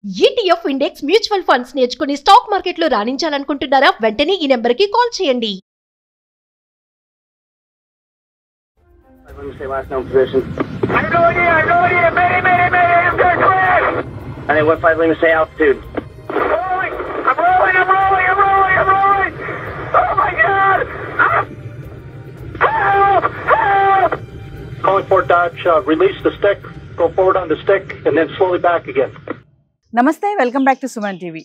ETF index mutual funds నేర్చుకుని stock మార్కెట్లో రాణించాలనుకుంటున్నారా? వెంటనే ఈ నెంబర్కి కాల్ చేయండి. Let me say last known position. I have no idea. Mayday, I'm very clear. I think what flight, let me say altitude. I'm rolling. Oh my God! Help! Calling Fort Dodge, release the stick, go forward on the stick, and then slowly back again. Namaste, welcome back to Suman TV.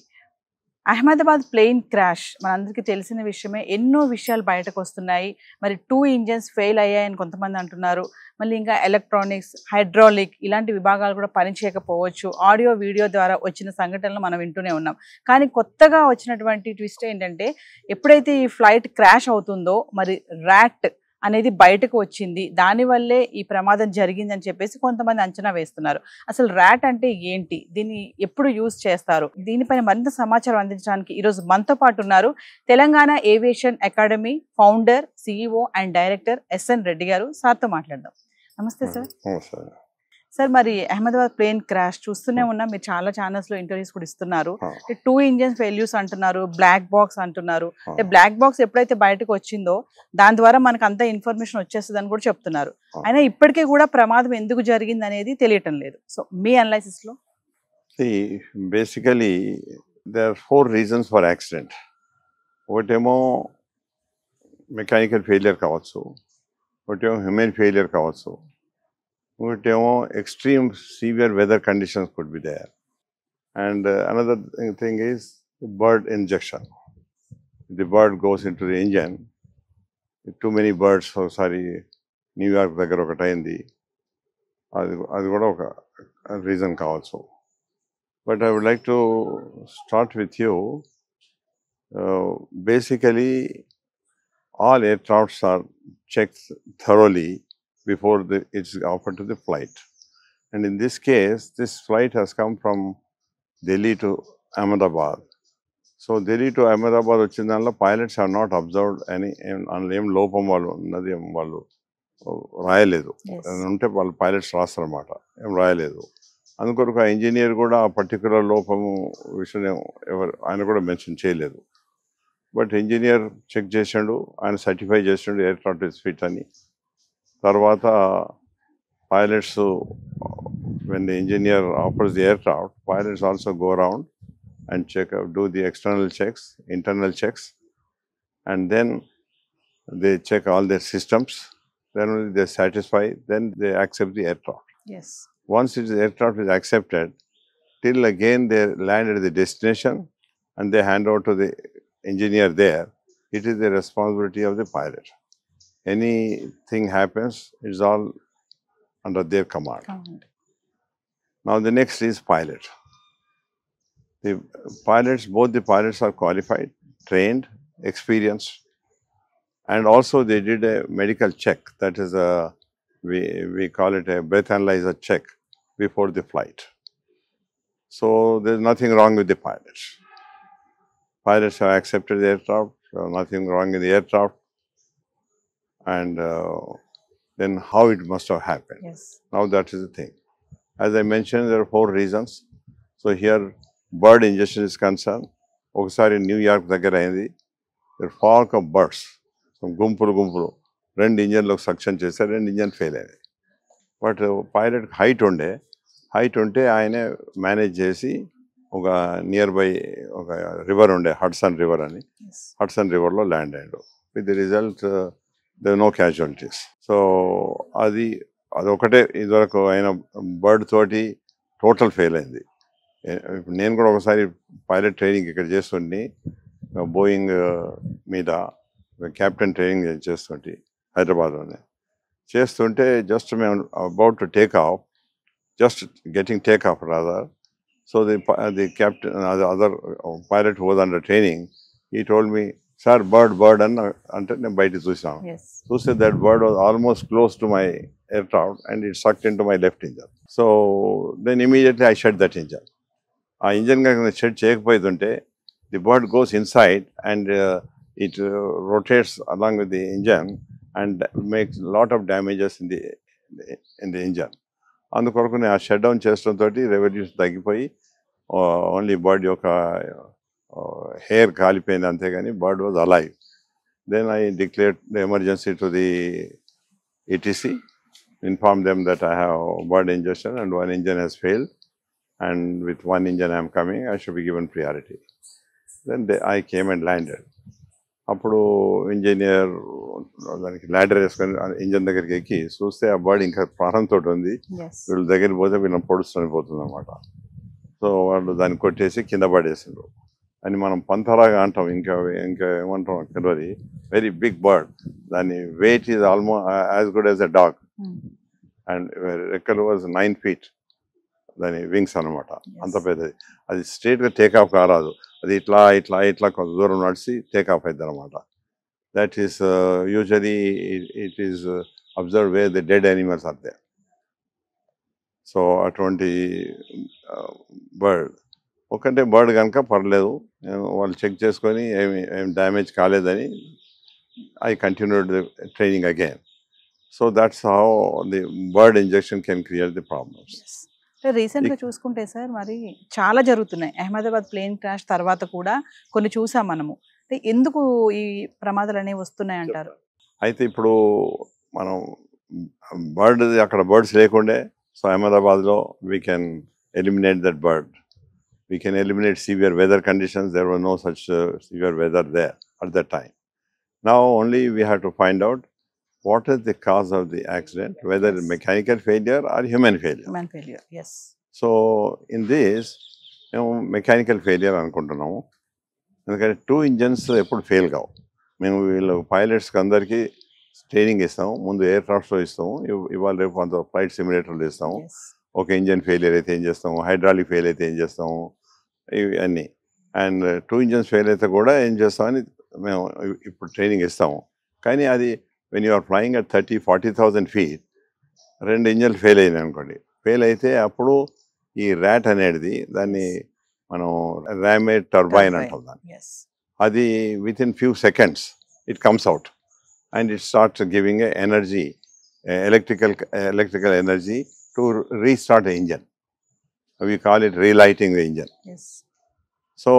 Ahmedabad plane crash మనందరికీ తెలిసిన విషయమే. ఎన్నో విషయాలు బయటకు వస్తున్నాయి. మరి 2 engines fail అయ్యాయని కొంతమంది అంటున్నారు. మళ్ళీ ఇంకా ఎలక్ట్రానిక్స్, హైడ్రాలిక్ ఇలాంటి విభాగాలు కూడా పనిచేయకపోవచ్చు. ఆడియో వీడియో ద్వారా వచ్చిన సంఘటనలు మనం వింటూనే ఉన్నాం. కానీ కొత్తగా వచ్చినటువంటి ట్విస్ట్ ఏంటంటే, ఎప్పుడైతే ఈ ఫ్లైట్ క్రాష్ అవుతుందో మరి ర్యాట్ అనేది బయటకు వచ్చింది. దానివల్లే ఈ ప్రమాదం జరిగిందని చెప్పేసి కొంతమంది అంచనా వేస్తున్నారు. అసలు ర్యాట్ అంటే ఏంటి, దీన్ని ఎప్పుడు యూజ్ చేస్తారు, దీనిపైన మరింత సమాచారం అందించడానికి ఈరోజు మనతో పాటు ఉన్నారు Telangana aviation academy founder, CEO and director SN Reddy గారు. సార్తో మాట్లాడదాం. నమస్తే సార్. సార్, మరి అహ్మదాబాద్ ప్లేన్ క్రాష్ చూస్తూనే ఉన్నాం. మీరు చాలా ఛానల్స్ లో ఇంటర్వ్యూస్ కూడా ఇస్తున్నారు. 2 ఇంజన్స్ ఫెయిల్యూర్స్ అంటున్నారు, బ్లాక్ బాక్స్ అంటున్నారు. అంటే బ్లాక్ బాక్స్ ఎప్పుడైతే బయటకు వచ్చిందో దాని ద్వారా మనకు అంత ఇన్ఫర్మేషన్ వచ్చేస్తుంది అని కూడా చెప్తున్నారు. అయినా ఇప్పటికీ కూడా ప్రమాదం ఎందుకు జరిగింది అనేది తెలియటం లేదు. సో మీ అనలైసిస్ లో? Basically there are 4 reasons for accident. ఒకటేమో మెకానికల్ ఫెయిలియర్ కావచ్చు, ఒకటేమో హ్యూమన్ ఫెయిలియర్ కావచ్చు, ఒకటేమో extreme severe weather conditions could be there, and another thing is bird injection. The bird goes into the engine, too many birds. Sorry, New York దగ్గర ఒకటి అయింది, అది కూడా ఒక రీజన్ కావచ్చు. But I would like to start with you. Basically all aircrafts are checked thoroughly before it's offered to the flight. And in this case, this flight has come from Delhi to Ahmedabad. So Delhi to Ahmedabad వచ్చిందానిలో pilots have not observed any ఏం లోపం వాళ్ళు ఉన్నది ఏం వాళ్ళు రాయలేదు. ఉంటే వాళ్ళు pilots రాస్తారన్నమాట, ఏం రాయలేదు. అందుకొరకు ఆ ఇంజనీర్ కూడా ఆ పర్టికులర్ లోపము విషయం ఆయన కూడా మెన్షన్ చేయలేదు. బట్ ఇంజనీర్ చెక్ చేసాడు, ఆయన సర్టిఫై చేసాడు ఎయిర్క్రాఫ్ట్ ఇస్ ఫిట్ అని. తర్వాత pilots, when the engineer offers the aircraft, pilots also go around and check out, do the external checks, internal checks, and then they check all their systems. Then only they satisfy, then they accept the aircraft. Yes. Once the aircraft is accepted, till again they land at the destination and they hand over to the engineer there. It is the responsibility of the pilot. Anything happens, it's all under their command. Now the next is pilot. The pilots, both the pilots are qualified, trained, experienced, and also they did a medical check. That is we call it a breath analyzer check before the flight. So there's nothing wrong with the pilots. Pilots have accepted the aircraft, nothing wrong in the aircraft. And then how it must have happened. Yes. Now that is the thing. As I mentioned, there are 4 reasons. So here bird ingestion is concerned. ఒకసారి New York దగ్గర అయింది. there flock of birds, గుంపులు 2 ఇంజన్లకు suction చేశారు, 2 engine fail అయ్యాయి. But pilot height ఉంటే ఆయనే manage చేసి ఒక నియర్ బై ఒక రివర్ ఉండే, హడ్సన్ రివర్ అని, హడ్సన్ రివర్లో ల్యాండ్ అయ్యాడు. With the result there are no casualties. So అదొకటే ఇదివరకు అయిన బర్డ్ తోటి టోటల్ ఫెయిల్ అయింది. నేను కూడా ఒకసారి పైలట్ ట్రైనింగ్ ఇక్కడ చేస్తుంటే, బోయింగ్ మీద క్యాప్టెన్ ట్రైనింగ్ చేస్తుంటే హైదరాబాద్లోనే చేస్తుంటే, జస్ట్ మేము about to take off, just getting take off rather. So the captain, other pilot was under training, he told me, sir bird అని అంటే నేను బయట చూసాను. చూస్తే that bird was almost close to my aircraft and it sucked in to my left engine. So then immediately I shut that engine. ఆ engine కనుక shut చేయకపోతుంటే the bird goes inside and it rotates along with the engine and makes lot of damages in the engine. అందుకొరకు నేను ఆ shut down చేయడంతో revenues తగ్గిపోయి only bird యొక్క hair కాలిపోయింది అంతేగాని bird was alive. Then I declared the emergency to the ETC, informed them that I have bird ingestion and one engine has failed, and with one engine I am coming, I should be given priority. Then I came and landed. అప్పుడు engineer దానికి ladder వేసుకొని engine దగ్గరికి ఎక్కి చూస్తే ఆ bird ఇంకా ప్రాణంతో ఉంది. వీళ్ళ దగ్గరికి పోతే వీళ్ళని పొడుస్తూనే పోతుంది అనమాట. సో వాళ్ళు దాన్ని కొట్టేసి కింద పడేసిండ్రు అని మనం పంతలాగా అంటాం. ఇంకా ఇంకా ఏమంటాం తెలియదు. వెరీ బిగ్ బర్డ్, దాని weight is almost as good as a dog, and రెక్కలు వాజ్ 9 feet దాని వింగ్స్ అనమాట. అంత పెద్దది. అది స్ట్రేట్గా టేకాఫ్ కారాదు, అది ఇట్లా ఇట్లా ఇట్లా కొంత దూరం నడిచి టేకాఫ్ అవుతుంది అనమాట. That is usually it is observe way the dead animals are there. So అటువంటి బర్డ్ ఒకటే బర్డ్ కనుక పర్లేదు, వాళ్ళు చెక్ చేసుకొని ఏం డ్యామేజ్ కాలేదని I continued the training again. So that's how the bird injection can create the problems. రీసెంట్గా చూసుకుంటే సార్ మరి చాలా జరుగుతున్నాయి. అహ్మదాబాద్ ప్లేన్ క్రాష్ తర్వాత కూడా కొన్ని చూసాం మనము. ఎందుకు ఈ ప్రమాదాలు అనేవి వస్తున్నాయి అంటారు? అయితే ఇప్పుడు మనం బర్డ్ అక్కడ బర్డ్స్ లేకుండే, సో అహ్మదాబాద్లో we can eliminate that bird. We can eliminate severe weather conditions. There was no such severe weather there at that time. Now only we have to find out what is the cause of the accident, whether it's mechanical failure or human failure. Human failure, yes. So in this, mechanical failure అనుకుంటున్నాము. ఎందుకంటే 2 engines ఎప్పుడు fail కావు. మేము వీళ్ళు పైలట్స్కి అందరికీ training ఇస్తాము. ముందు air క్రాఫ్ట్స్లో ఇస్తాము, ఇవాళ రేపు కొంత ఫ్లైట్ సిమ్యులేటర్లో ఇస్తాము. ఒక ఇంజన్ ఫెయిలియర్ అయితే ఏం చేస్తాము, హైడ్రాలిక్ ఫెయిల్ అయితే ఏం చేస్తాము, ఇవన్నీ. అండ్ 2 engines ఫెయిల్ అయితే కూడా ఏం చేస్తామని మేము ఇప్పుడు ట్రైనింగ్ ఇస్తాము. కానీ అది when you are flying at 30,000-40,000 feet 2 ఇంజన్లు ఫెయిల్ అయినాయి అనుకోండి. ఫెయిల్ అయితే అప్పుడు ఈ ర్యాట్ అనేది దాన్ని మనం ర్యామేట్ టర్బైన్ అంటాం దాన్ని. అది with in few seconds it comes out and it starts giving energy, electrical energy to restart the engine. We call it relighting the engine. Yes. So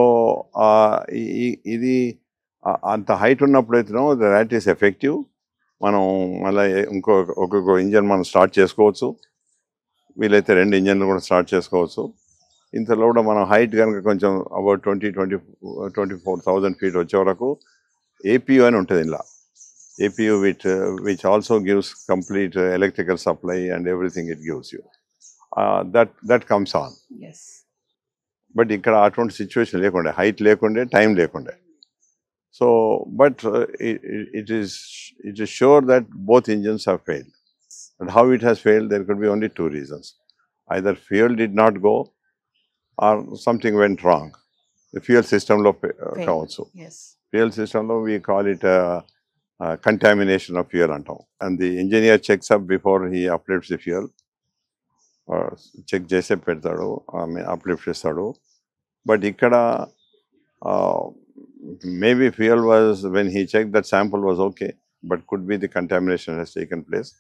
ఇది అంత హైట్ ఉన్నప్పుడు అయితే ద ర్యాట్ ఈస్ ఎఫెక్టివ్. మనం మళ్ళీ ఒక్కొక్క engine మనం start చేసుకోవచ్చు. వీలైతే 2 ఇంజన్లు కూడా స్టార్ట్ చేసుకోవచ్చు. ఇంతలో కూడా మనం హైట్ కనుక కొంచెం అబౌట్ 24,000 feet వచ్చే వరకు APU అని ఉంటుంది ఇలా. APU which also gives complete electrical supply and everything it gives you. That comes on. Yes. But ఇక్కడ అటువంటి సిచ్యువేషన్ లేకుండే, హైట్ లేకుండే, టైం లేకుండే. So but it is sure that both engines have failed. And how it has failed, there could be only 2 reasons. Either fuel did not go or something went wrong. The fuel system lo also. Yes. Fuel system lo we call it contamination of fuel antam, and the engineer checks up before he uplifts the fuel, or check chese pedtadu, uplift chestadu. But ikkada maybe fuel was, when he checked that sample was okay, but could be the contamination has taken place.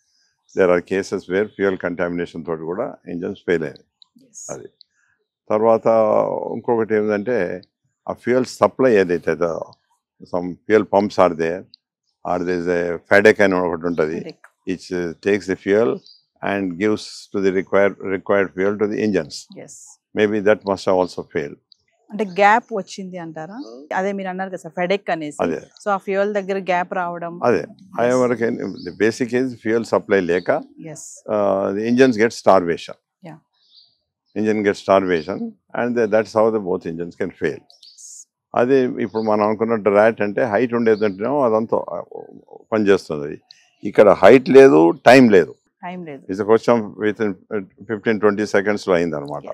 There are cases where fuel contamination తోటి కూడా engines fail అయ్యాయి. అది తర్వాత ఇంకొకటి ఏంటంటే ఆ fuel supply ఏదైతే some fuel pumps are there, or there is a FADEC అని ఒకటి ఉంటుంది, which takes the fuel and gives to the required fuel to the engines. Yes. Maybe that must have also failed. అంటే gap వచ్చింది అంటారా? అదే మీరు అన్నారు కదా సార్ ఫెడెక్ అనేసి. సో ఆ ఫ్యూయల్ దగ్గర గ్యాప్ రావడం. అదే the basic is fuel supply లేక yes the engines get starvation. Yeah. Engine gets starvation and that's how the both engines can fail. అదే ఇప్పుడు మనం అనుకున్నట్టు ర్యాట్ అంటే హైట్ ఉండేదంటేనేమో అదంతా పనిచేస్తుంది. ఇక్కడ హైట్ లేదు, టైం లేదు. It's question with in 15-20 seconds లో అయింది అనమాట.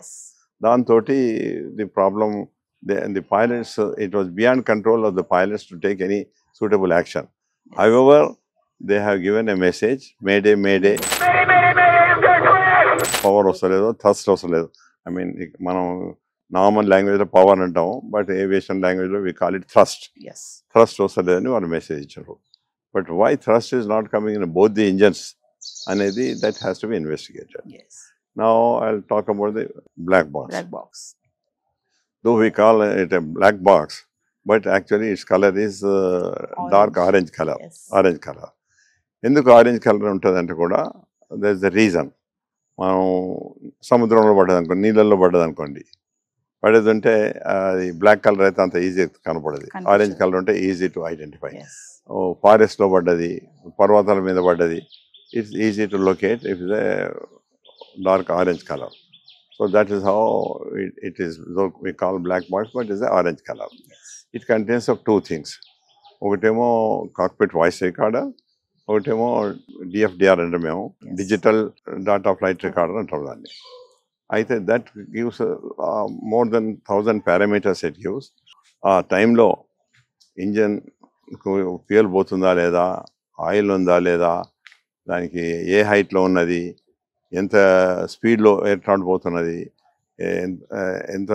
దాంతో the problem, the pilots, it was beyond control of the pilots to take any suitable action. However they have given a message, mayday mayday, power వస్తలేదు, thrust వస్తలేదు. I mean మనం normal లాంగ్వేజ్లో power అంటాము, but aviation లాంగ్వేజ్లో we call it thrust. Thrust వస్తలేదని వాళ్ళు message ఇచ్చారు. But why thrust is not coming in both the engines అనేది that has to be investigated. Now I will talk about the black box. though we call it a black box, but actually its color is dark orange color. Yes. Orange color. ఎందుకు orange colour ఉంటుందంటే కూడా there is the reason. మనం సముద్రంలో పడ్డదనుకోండి, నీళ్ళల్లో పడ్డదనుకోండి, పడేదంటే అది black colour అయితే అంత easy కనపడదు. ఆరెంజ్ కలర్ ఉంటే ఈజీ టు ఐడెంటిఫై. ఫారెస్ట్లో పడ్డది, పర్వతాల మీద పడ్డది, it's easy to locate if is a dark orange colour. So that is how it is. Though we call black box, but it is an orange color. It contains of two things. ఒకటేమో cockpit voice recorder, ఒకటేమో డిఎఫ్డిఆర్ అంటే మేము digital data flight recorder అంటాం దాన్ని. అయితే that gives more than 1000 parameters it gives. ఆ టైంలో engine fuel పోతుందా లేదా, ఆయిల్ ఉందా లేదా, దానికి ఏ హైట్లో ఉన్నది, ఎంత స్పీడ్లో ఎయిర్ క్రాఫ్ట్ పోతున్నది, ఎంత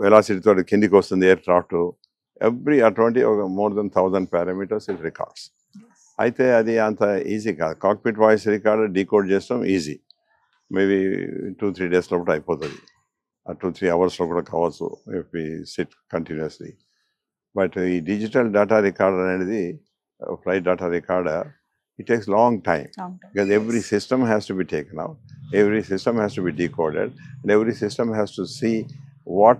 వెలాసిటీతో కిందికి వస్తుంది ఎయిర్ క్రాఫ్ట్, ఎవ్రీ అటువంటి ఒక more than 1000 parameters it records. అయితే అది అంత ఈజీ కాదు. కాక్పిట్ వాయిస్ రికార్డర్ డీకోడ్ చేస్తాం ఈజీ, మేబీ 2-3 days లోపల అయిపోతుంది. ఆ 2-3 hours కూడా కావచ్చు if we sit continuously. But ఈ డిజిటల్ డేటా రికార్డర్ అనేది, flight data recorder, it takes long time because every system has to be taken out, every system has to be decoded, and every system has to see what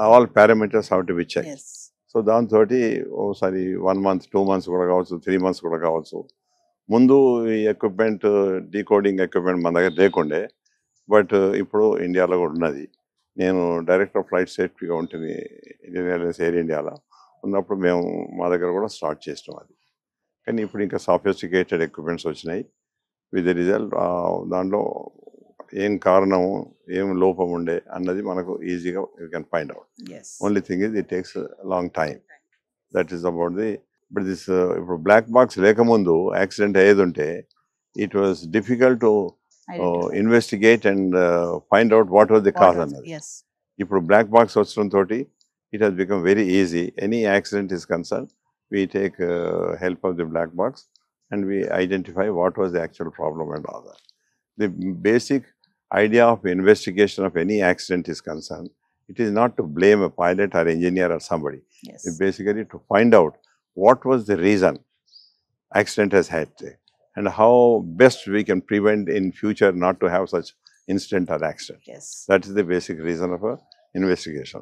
all parameters have to be checked. Yes. So దాంతోటి ఒకసారి 1 month 2 months కూడా కావచ్చు, 3 months కూడా కావచ్చు. ముందు ఈ equipment, decoding equipment మన దగ్గర లేకుండే, బట్ ఇప్పుడు ఇండియాలో కూడా ఉన్నది. నేను డైరెక్టర్ ఆఫ్ ఫ్లైట్ సేఫ్టీగా ఉంటుంది ఇండియన్ ఎయిర్లైన్స్ ఎయిర్ ఇండియాలో ఉన్నప్పుడు మేము మా దగ్గర కూడా స్టార్ట్ చేసినాం అది. కానీ ఇప్పుడు ఇంకా సాఫిస్టికేటెడ్ ఎక్విప్మెంట్స్ వచ్చినాయి. విత్ ద రిజల్ట్ దాంట్లో ఏం కారణము, ఏం లోపం ఉండే అన్నది మనకు ఈజీగా you can find out. Only thing is it takes long time. That is about the. But this ఇప్పుడు బ్లాక్ బాక్స్ లేకముందు యాక్సిడెంట్ అయ్యేది ఉంటే it was difficult to investigate and find out what was the cause అన్నది. ఇప్పుడు black box వచ్చడంతో it has become very easy. Any accident is concern, we take help of the black box and we identify what was the actual problem and all that. The basic idea of investigation of any accident is concerned, it is not to blame a pilot or engineer or somebody. It's basically to find out what was the reason accident has had and how best we can prevent in future not to have such incident or accident. That is the basic reason of a investigation.